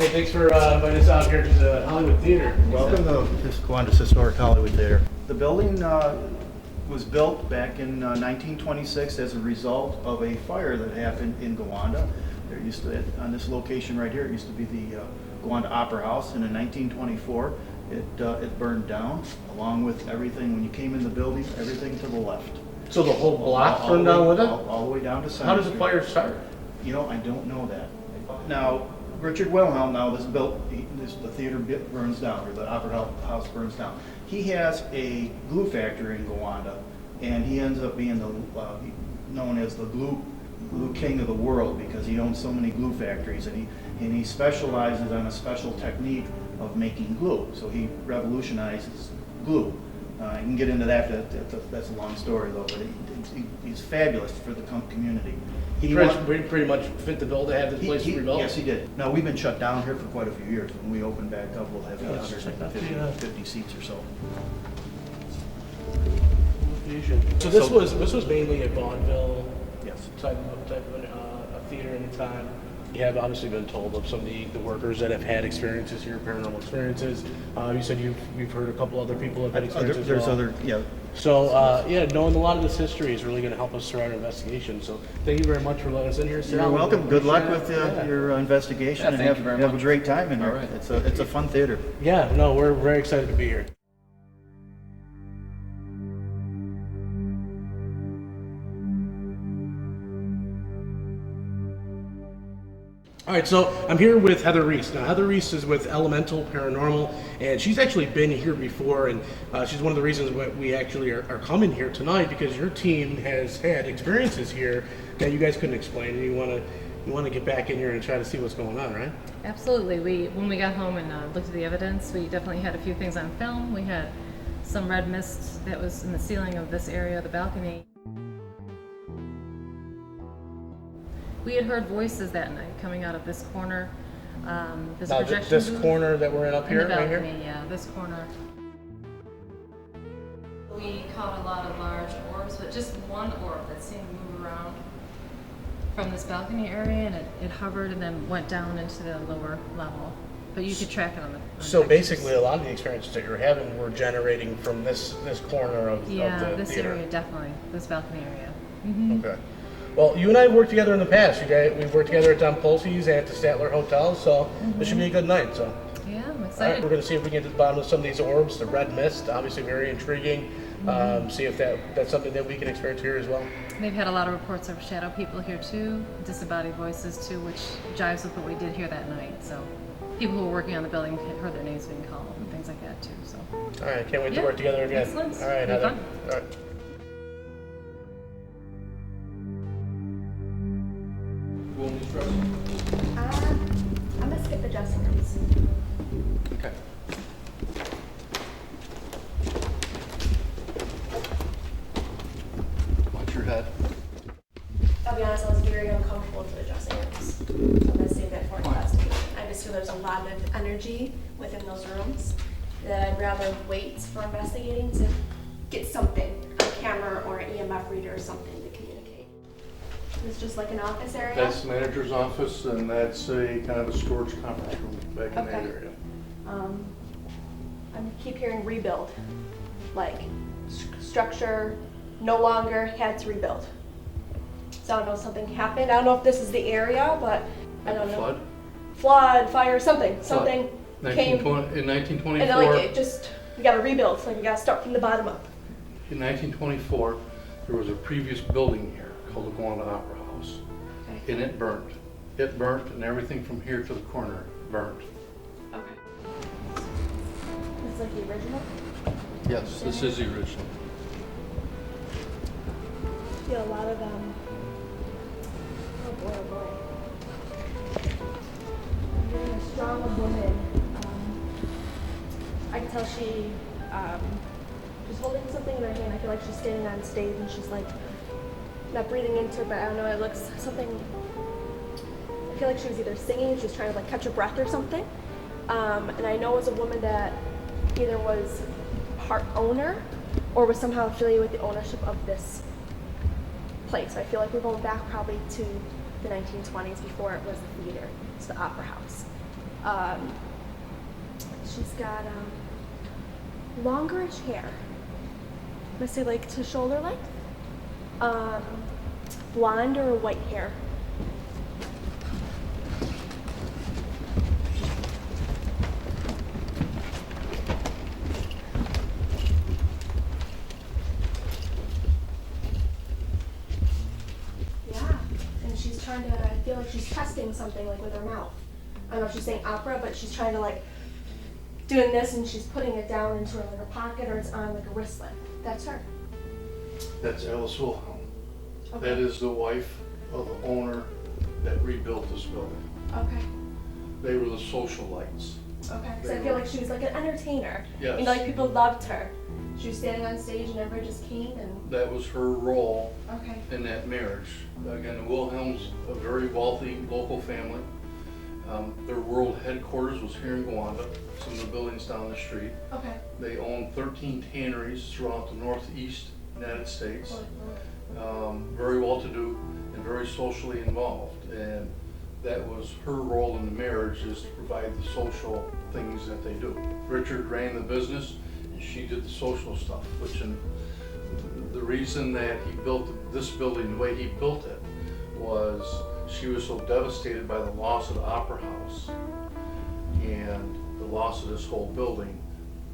Hey, thanks for inviting us out here to the Hollywood Theater. Welcome to this Gowanda's Historic Hollywood Theater. The building was built back in 1926 as a result of a fire that happened in Gowanda. There used to, on this location right here, it used to be the Gowanda Opera House, and in 1924 it burned down along with everything. When you came in the building, everything to the left. So the whole block burned down with it? All the way down to Center How did the Street. fire start? You know, I don't know that. Now, Richard Wilhelm, now this built, the theater burns down, or the opera house burns down. He has a glue factory in Gowanda, and he ends up being known as the glue king of the world because he owns so many glue factories, and he specializes on a special technique of making glue. So he revolutionizes glue. I can get into that. That's a long story though, but he's fabulous for the community. He pretty much fit the bill to have this place rebuilt? Yes, he did. Now, we've been shut down here for quite a few years. When we open back up, we'll have Yeah, let's check out 150 seats or so. So this was mainly a vaudeville Yes. type of a theater in the time. You have obviously been told of some of the workers that have had experiences here, paranormal experiences. You said you've heard a couple other people have had experiences. There's as well. other, yeah. So yeah, knowing a lot of this history is really going to help us through our investigation. So thank you very much for letting us in here. You're welcome. Good luck with your investigation, and thank you very have much. a great time in here. All right. It's a fun theater. Yeah, no, we're very excited to be here. All right, so I'm here with Heather Reese. Now, Heather Reese is with Elemental Paranormal, and she's actually been here before, and she's one of the reasons why we actually are coming here tonight, because your team has had experiences here that you guys couldn't explain, and you want to get back in here and try to see what's going on, right? Absolutely. When we got home and looked at the evidence, we definitely had a few things on film. We had some red mist that was in the ceiling of this area, the balcony. We had heard voices that night coming out of this corner. This Now, projection this booth corner that we're in up in here, the right balcony, here? yeah, this corner. We caught a lot of large orbs, but just one orb that seemed to move around from this balcony area, and it hovered and then went down into the lower level. But you could track it on the So pictures. basically, a lot of the experiences that you're having were generating from this corner of the this theater. area, definitely, this balcony area. Mm-hmm. Okay. Well, you and I have worked together in the past. We've worked together at Don Pulse's and at the Statler Hotel, so this should be a good night. So, Yeah, I'm all right, excited. we're going to see if we can get to the bottom of some of these orbs. The red mist, obviously very intriguing. See if that's something that we can experience here as well. They've had a lot of reports of shadow people here too, disembodied voices too, which jives with what we did here that night. So people who were working on the building had heard their names being called and things like that too. So All right, can't wait to Yeah, work together again. excellent. All right, Be Heather. fun. All right. I'm gonna skip the dressing rooms. Okay. Watch your head. I'll be honest, I was very uncomfortable to the dressing rooms. So I'm gonna save that for investigation. I just feel there's a lot of energy within those rooms that I'd rather wait for investigating to get something, a camera or an EMF reader or something to communicate. It's just like an office area? That's the manager's office, and that's a kind of a storage conference room back in that Okay. area. I keep hearing rebuild, like structure no longer had to rebuild. So I don't know if something happened. I don't know if this is the area, but I don't know. Flood? Flood, fire, something Flood. came. In And 1924, then, like it just, we gotta rebuild, so we gotta start from the bottom up. in 1924, there was a previous building here called the Gowanda Opera House, Okay. and it burned. It burnt, and everything from here to the corner burned. Okay. It's like the original? yes, this is the original. Feel a lot of, oh boy, oh boy. I'm hearing a strong woman. I can tell she's holding something in her hand. I feel like she's standing on stage and she's like, not breathing into it, but I don't know, it looks something, I feel like she was either singing, she was trying to like catch her breath or something. And I know it was a woman that either was part owner or was somehow affiliated with the ownership of this place. I feel like we're going back probably to the 1920s before it was the theater. It's the opera house. Um, she's got longerish hair. I'm gonna say like to shoulder length. Blonde or white hair. Yeah, and she's trying to, I feel like she's testing something like with her mouth. I don't know if she's saying opera, but she's trying to like, doing this and she's putting it down into her, like her pocket or it's on like a wristlet. That's her. That's Alice Wilhelm. Okay. That is the wife of the owner that rebuilt this building. Okay. They were the socialites. Okay. Because I feel like she was like an entertainer. Yes. You know, like people loved her. She was standing on stage and everybody just came and. That was her role Okay. in that marriage. Again, the Wilhelms, a very wealthy local family. Their world headquarters was here in Gowanda, some of the buildings down the street. Okay. They own 13 tanneries throughout the northeast United States. Very well-to-do and very socially involved. And that was her role in the marriage, is to provide the social things that they do. Richard ran the business and she did the social stuff, which the reason that he built this building the way he built it was she was so devastated by the loss of the Opera House and the loss of this whole building.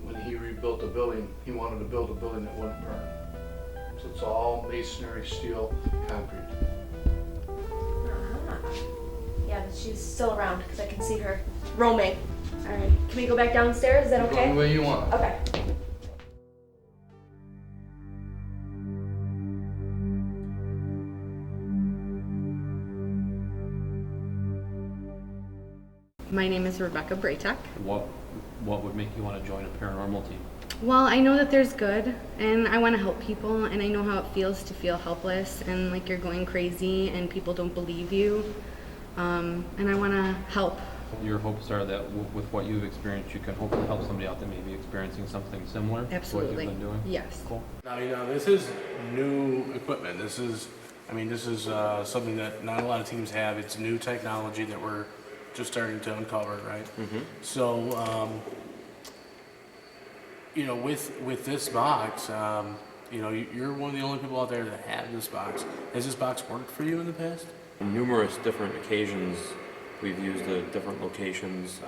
When he rebuilt the building, he wanted to build a building that wouldn't burn. So it's all masonry, steel, concrete. Yeah, but she's still around because I can see her roaming. All right. Can we go back downstairs? Is that Go okay? any way you want. Okay. My name is Rebecca Braytek. What would make you want to join a paranormal team? Well, I know that there's good, and I want to help people, and I know how it feels to feel helpless and like you're going crazy and people don't believe you, and I want to help. Your hopes are that with what you've experienced, you can hopefully help somebody out that may be experiencing something similar to what Absolutely. you've been doing? Yes. Cool. Now, this is new equipment. This is something that not a lot of teams have. It's new technology that we're just starting to uncover, right? Mm-hmm. So, with this box, you're one of the only people out there that have this box. Has this box worked for you in the past? On numerous different occasions, we've used it at different locations.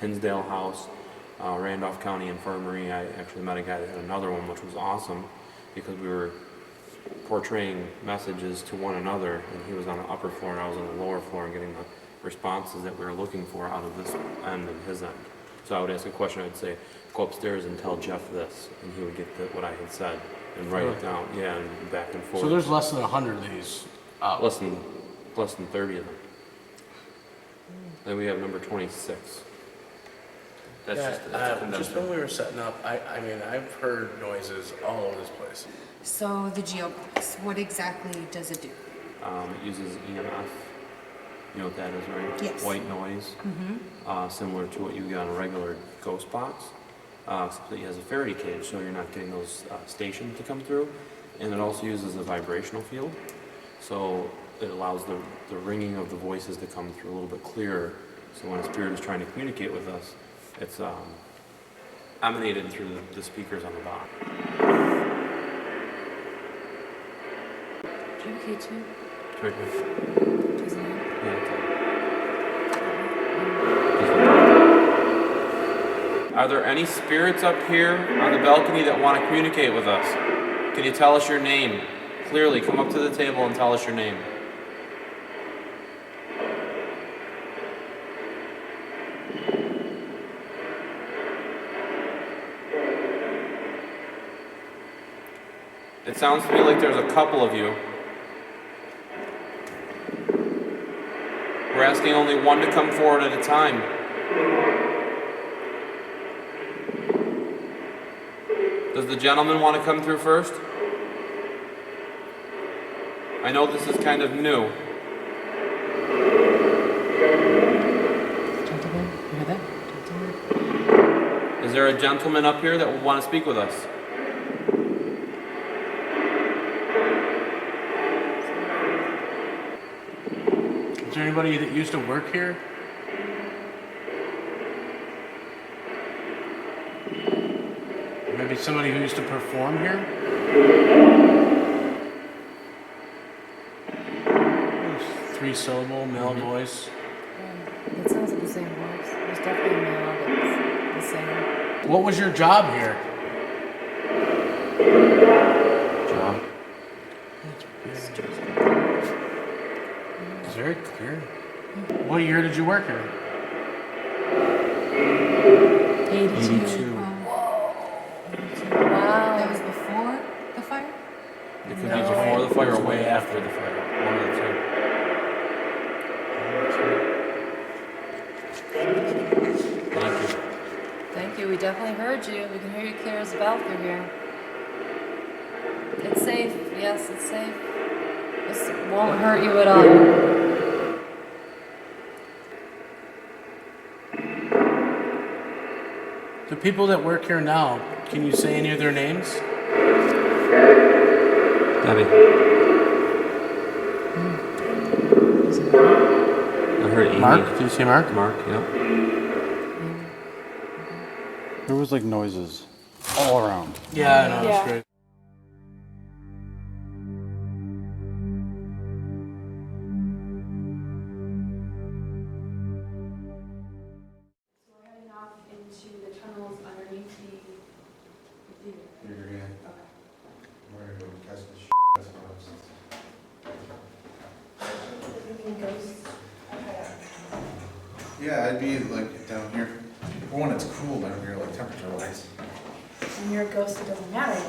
Hinsdale House, Randolph County Infirmary. I actually met a guy that had another one, which was awesome because we were portraying messages to one another, and he was on the upper floor and I was on the lower floor and getting the responses that we were looking for out of this end and his end. So I would ask a question, I'd say, go upstairs and tell Jeff this, and he would get what I had said and write it down. Yeah, and back and forth. So there's less than 100 of these out. less than 30 of them. Then we have number 26. That's Just when we were setting up, I've heard noises all over this place. So the Geo.N.Y.P.S, what exactly does it do? It uses EMF. You know what that is, right? Yes. White noise. Similar to what you get on a regular ghost box. Except that it has a Faraday cage, so you're not getting those stations to come through. And it also uses a vibrational field. So it allows the ringing of the voices to come through a little bit clearer. So when a spirit is trying to communicate with us, it's emanated through the speakers on the box. Do you okay too? It's right here. Doesn't it? Yeah, are there any spirits up here on the balcony that want to communicate with us? Can you tell us your name? Clearly, come up to the table and tell us your name. It sounds to me like there's a couple of you. We're asking only one to come forward at a time. Does the gentleman want to come through first? I know this is kind of new. Gentlemen, you hear that? Gentlemen. Is there a gentleman up here that would want to speak with us? Is there anybody that used to work here? Maybe somebody who used to perform here? Three-syllable, male voice. It sounds like the same voice. There's definitely a male that's the same. What was your job here? Job. It's very clear. What year did you work here? 82. Wow. That was before the fire? It could be before the fire or way after the fire. One of the two. Thank you. Thank you. We definitely heard you. We can hear you clear as a bell through here. It's safe. Yes, it's safe. This won't hurt you at all. The people that work here now, can you say any of their names? Debbie. I heard Amy. Mark? Did you say Mark? Mark, yep. There was like noises all around. Yeah, I know. Yeah. That's great. So we're heading off into the tunnels underneath the theater. You're gonna, Okay. we're gonna go test the that's what Ghosts. Yeah, I'd be like down here. For one, it's cool down here, like temperature wise. And you're a ghost, it doesn't matter.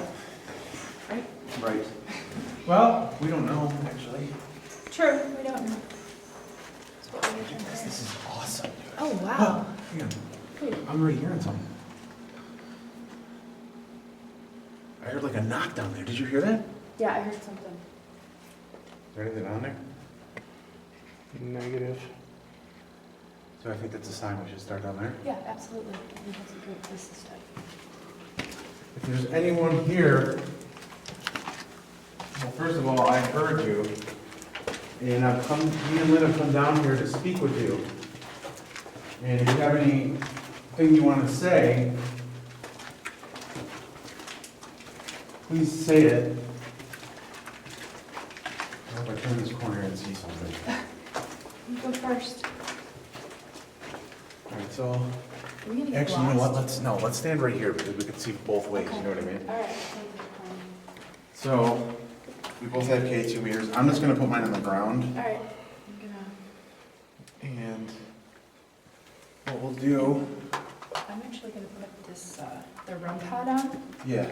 Right? Right. Well, we don't know, actually. True, we don't know. That's what we're trying to This say. is awesome. Oh, wow. Hang on. Wait. I'm already hearing something. I heard like a knock down there. Did you hear that? Is Yeah, I heard something. there anything on there? Negative. So I think that's a sign we should start down there. Yeah, absolutely. I think that's a great place to start. If there's anyone here, well, first of all, I heard you, and me and Lynn have come down here to speak with you. And if you have anything you want to say, please say it. I hope I turn this corner and see something. You go first. All right, so, Are we gonna get actually, you know what, lost? let's stand right here because we can see both ways, you know what I mean? All right. So, we both have K2 meters. I'm just gonna put mine on the ground. All right. I'm gonna. And what we'll do, I'm actually gonna put this the REM pod on. yeah,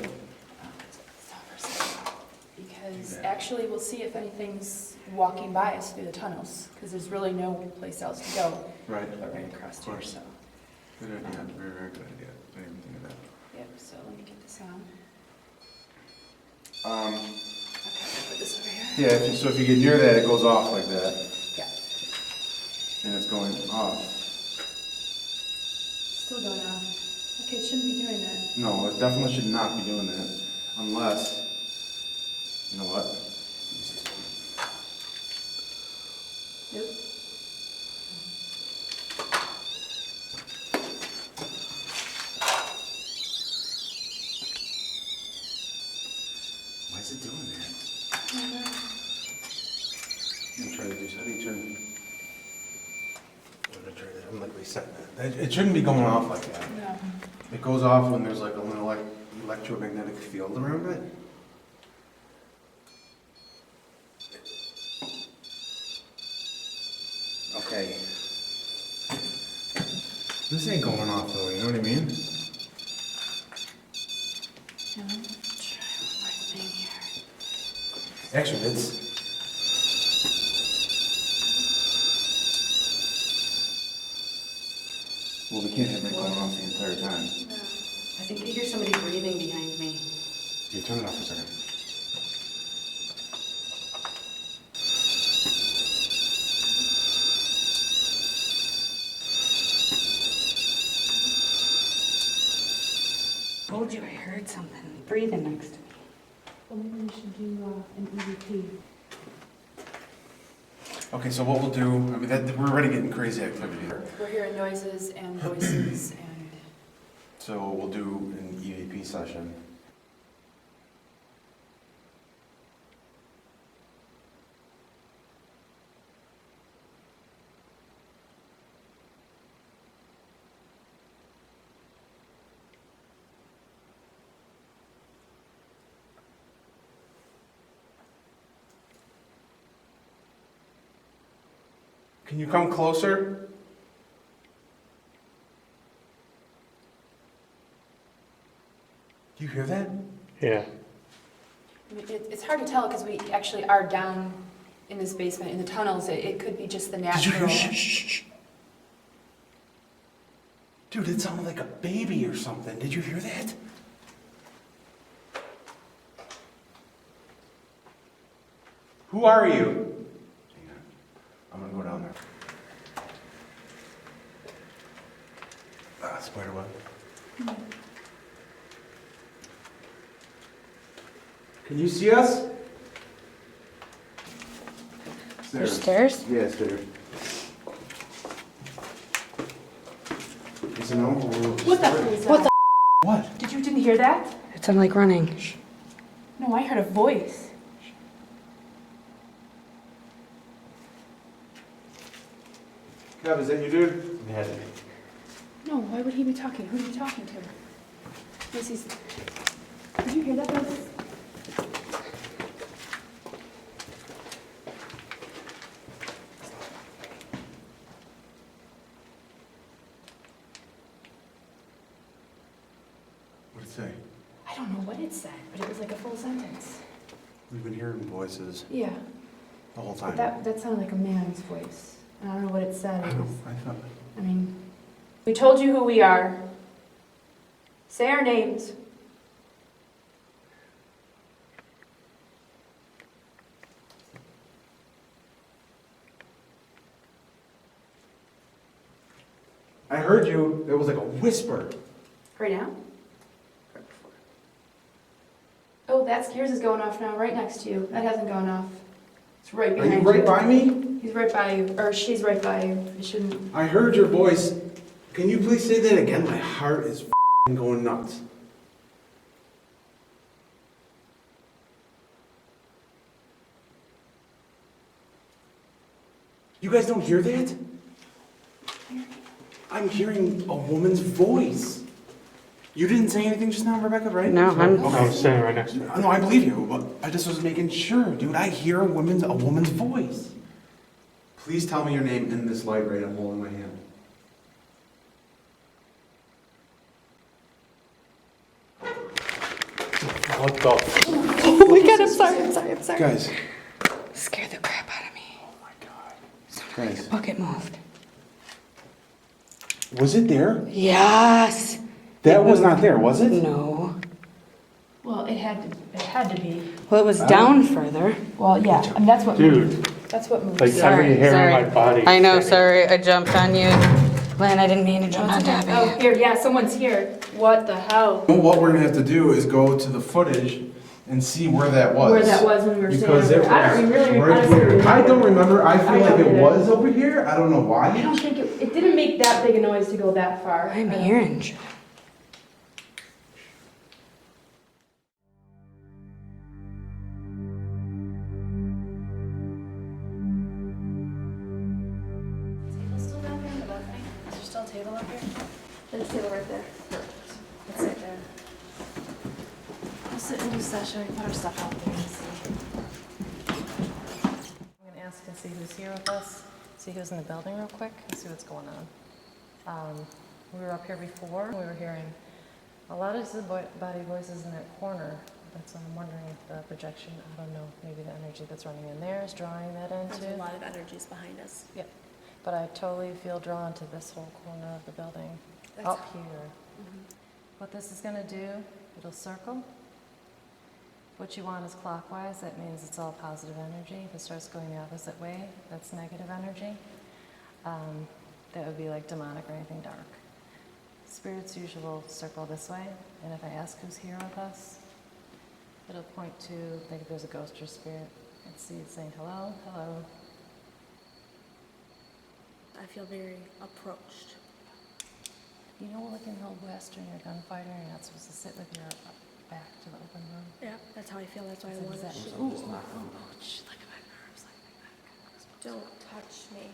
Because actually we'll see if anything's walking by us through the tunnels, because there's really no place else to go right. but right across here, so. Good idea, very, very good idea. I didn't even think of that. Yep, so let me get this on. Um, Okay, I'll put this over here. yeah, so if you get near that, it goes off like that, Yeah, and it's going off. still going on. Okay, it shouldn't be doing that. No, it definitely should not be doing that, unless, you know what? Nope. Why is it doing that? I'm trying to do, how do you turn? What did I try to, I'm like resetting it. It shouldn't be going off like that. No. It goes off when there's like a little electromagnetic field around it. Okay. This ain't going off though, you know what I mean? Try one more thing here. Actually, it's. Well, we can't have it going off the entire time. I think I hear somebody breathing behind me. You turn it off for a second. Told you I heard something breathing next to me. Well, maybe we should do an EVP. Okay, so what we'll do, I mean, we're already getting crazy activity here. We're hearing noises and voices and So we'll do an EAP session. Can you come closer? Do you hear that? Yeah. It's hard to tell because we actually are down in this basement, in the tunnels. It could be just the natural. Did you hear? Shh. Dude, it sounded like a baby or something. Did you hear that? Who are you? Hang on. I'm gonna go down there. Spider web. Can you see us? There's stairs? Yeah, stairs. Is it no? What the? What the? What? Didn't hear that? It sounded like running. No, I heard a voice. Kev, is that you, dude? It had to be. No, why would he be talking? Who are you talking to? Macy's. Did you hear that voice? What did it say? I don't know what it said, but it was like a full sentence. We've been hearing voices Yeah, the whole but time. that sounded like a man's voice. And I don't know what it said. I It know, was, I thought. I mean, we told you who we are. Say our names. I heard you. It was like a whisper. Right now? Oh, yours is going off now, right next to you. That hasn't gone off. It's right Are behind you you. right by me? He's right by you, or she's right by you. It shouldn't. I heard your voice. Can you please say that again? My heart is going nuts. You guys don't hear that? I'm hearing a woman's voice. You didn't say anything just now, Rebecca, right? No, I'm. Okay. I was standing right next to her. No, I believe you, but I just was making sure, dude. I hear a woman's voice. Please tell me your name in this light right I'm holding my hand. What the? Oh my god, I'm sorry. Guys. Scared the crap out of me. Oh my God. Sounded like Guys. a bucket moved. Was it there? Yes. That was not there, was it? No. Well, it had to be. Well, it was down further. Well, yeah, and that's what Dude. moved. That's what moved. Like every hair sorry. on my body. I know, sorry, I jumped on you. Glenn, I didn't mean to jump on top Oh, of you. here, yeah, someone's here. What the hell? What we're gonna have to do is go to the footage and see where that was. Where that was when we were Because standing it over there. I don't was really right honestly here. remember. I don't remember. I feel I like don't it either. was over here. I don't know I why. don't think it didn't make that big a noise to go that far. I'm hearing shit. Table still down here in the balcony? Is there still a table up here? There's a table right there. Let's sit there. We'll sit and do session, we can put our stuff out there and see. I'm gonna ask and see who's here with us, see who's in the building real quick, and see what's going on. We were up here before, we were hearing a lot of body voices in that corner. That's why I'm wondering if the projection, I don't know, maybe the energy that's running in there is drawing that into. There's a lot of energies behind us. Yep, but I totally feel drawn to this whole corner of the building, That's- up here. What this is gonna do, it'll circle. What you want is clockwise, that means it's all positive energy. If it starts going the opposite way, that's negative energy. That would be like demonic or anything dark. Spirits usually will circle this way, and if I ask who's here with us, it'll point to, like if there's a ghost or spirit, let's see it saying hello, hello. I feel very approached. You know, like in the old West, when you're a gunfighter, you're not supposed to sit with your back to the open room. Yeah, that's how I feel. That's why I That's want to exactly- shoot. Ooh, look at my nerves, like my back. Don't touch me.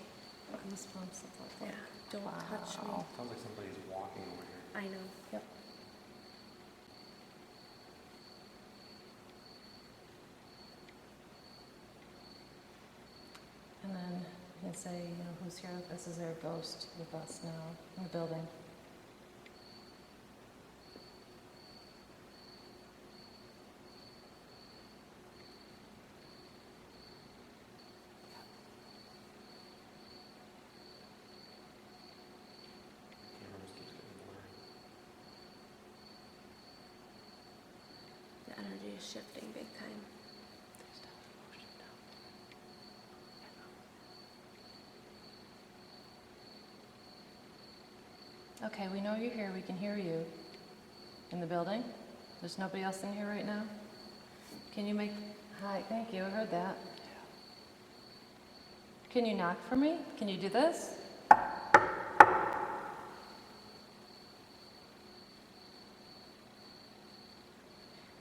Goosebumps. It's like, Yeah, don't touch me. wow. Sounds like somebody's walking over here. I know. Yep. And then you can say, you know, who's here with us? Is there a ghost with us now in the building? Camera just keeps getting blurry. The energy is shifting big time. Okay, we know you're here. We can hear you. In the building? There's nobody else in here right now? Can you make... Hi, thank you. I heard that. Can you knock for me? Can you do this?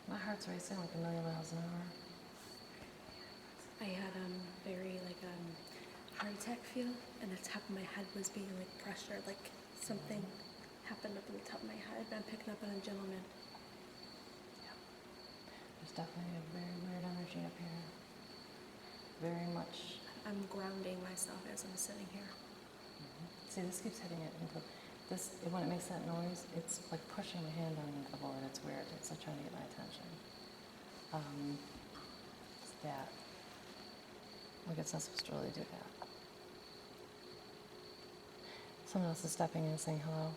My heart's racing like a million miles an hour. I had very heart attack feel, and the top of my head was being like pressured, like something happened up in the top of my head. I'm picking up on a gentleman. There's definitely a very weird energy up here. Very much. I'm grounding myself as I'm sitting here. See, this keeps hitting it into this. When it makes that noise, it's like pushing my hand on the board. It's weird. It's like trying to get my attention. It's that. Like it's not supposed to really do that. Someone else is stepping in and saying hello.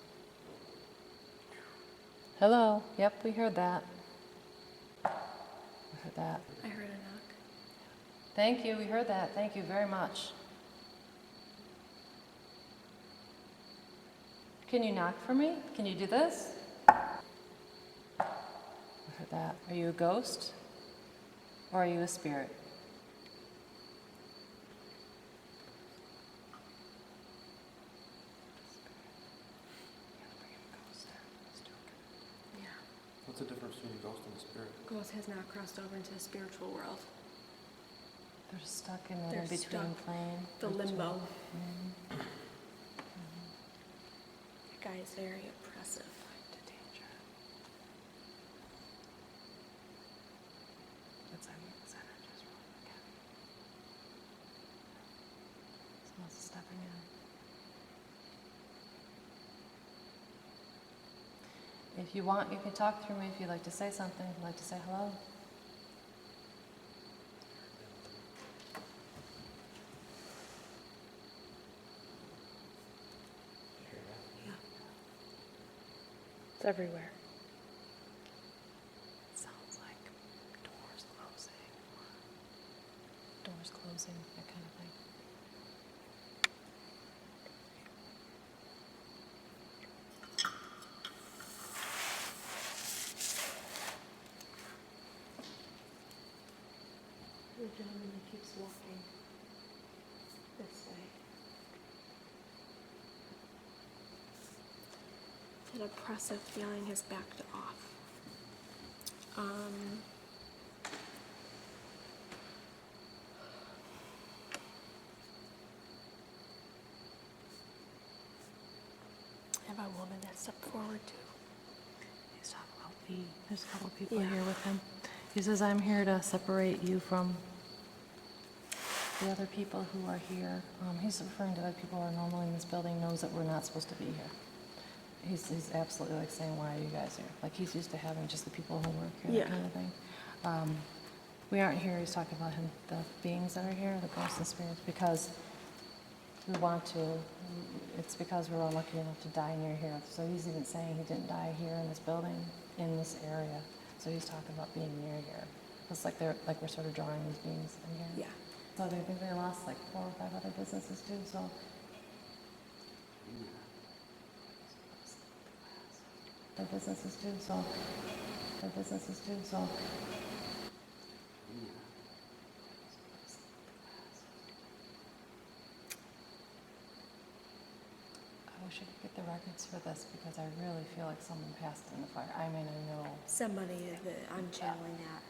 Hello. Yep, we heard that. We heard that. I heard a knock. Thank you. We heard that. Thank you very much. Can you knock for me? Can you do this? I heard that. Are you a ghost? Or are you a spirit? Yeah. What's the difference between a ghost and a spirit? Ghost has not crossed over into the spiritual world. They're stuck in that They're in-between stuck. plane. The limbo. Mhm. That guy is very oppressive. To danger. It's energy is really again. Someone else is stepping in. If you want, you can talk through me if you'd like to say something. If you'd like to say hello. Yeah. It's everywhere. It sounds like doors closing, that kind of thing. The gentleman that keeps walking this way. An oppressive feeling has backed off. I have a woman that stepped forward too. He's talking about me. There's a couple of people Yeah. here with him. He says, I'm here to separate you from the other people who are here. He's referring to the people who are normally in this building, knows that we're not supposed to be here. He's absolutely like saying, why are you guys here? Like he's used to having just the people who work here, Yeah. that kind of thing. We aren't here, he's talking about him, the beings that are here, the ghosts and spirits, because we want to. It's because we're all lucky enough to die near here. So he's even saying he didn't die here in this building, in this area. So he's talking about being near here. It's like we're sort of drawing these beings in here. Yeah. So they think they lost like 4 or 5 other businesses too. So their businesses too. So I wish I could get the the records for this because I really feel like someone passed in the fire. I mean, I know. Somebody that I'm channeling that.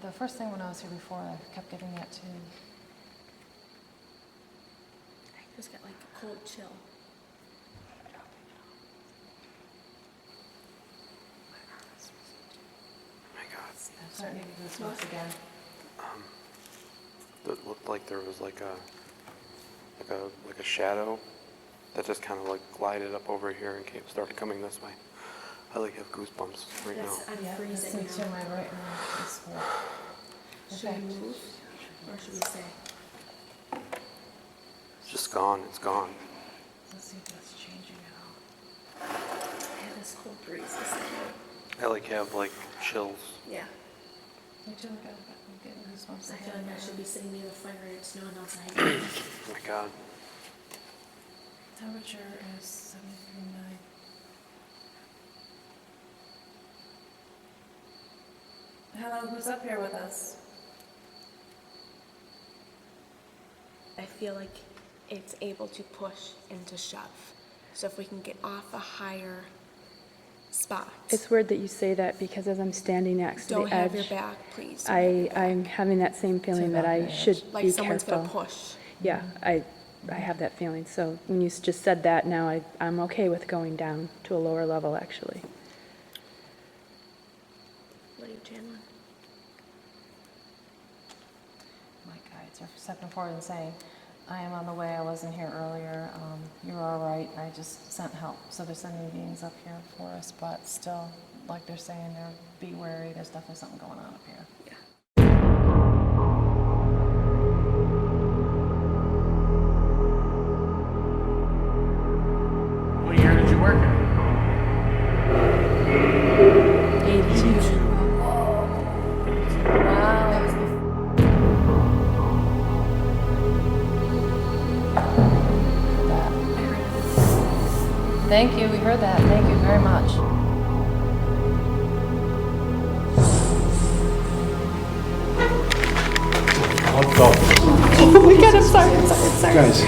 The first thing when I was here before, I kept getting that too. I just got like a cold chill. My God. I'm starting to get goosebumps again. It looked like there was like a shadow that just kind of like glided up over here and started coming this way. I like have goosebumps right now. Yes, I'm Yeah, freezing this makes now. my right arm is full. Should we move? Or should we stay? It's just gone. It's gone. Let's see if that's changing at all. I have this cold breeze this second. I like have like chills. Yeah. Me too, I'm getting goosebumps I feel again. like I should be sitting near the fire and it's snowing outside. Oh my God. Temperature is 73.9. Hello, who's up here with us? I feel like it's able to push and to shove. So if we can get off a higher spot. It's weird that you say that because as I'm standing next to Don't the have edge, your back, please. I'm having that same feeling that I should Like be someone's careful. gonna push. Yeah, I have that feeling. So when you just said that, now I'm okay with going down to a lower level, actually. What are you channeling? My guides are stepping forward and saying, I am on the way, I wasn't here earlier, you were all right, I just sent help. So they're sending beings up here for us, but still, like they're saying, be wary, there's definitely something going on up here. Yeah. What year did you work at? 82. Thank you, we heard that. Thank you very much. Let's go. Oh my God, I'm sorry. Guys,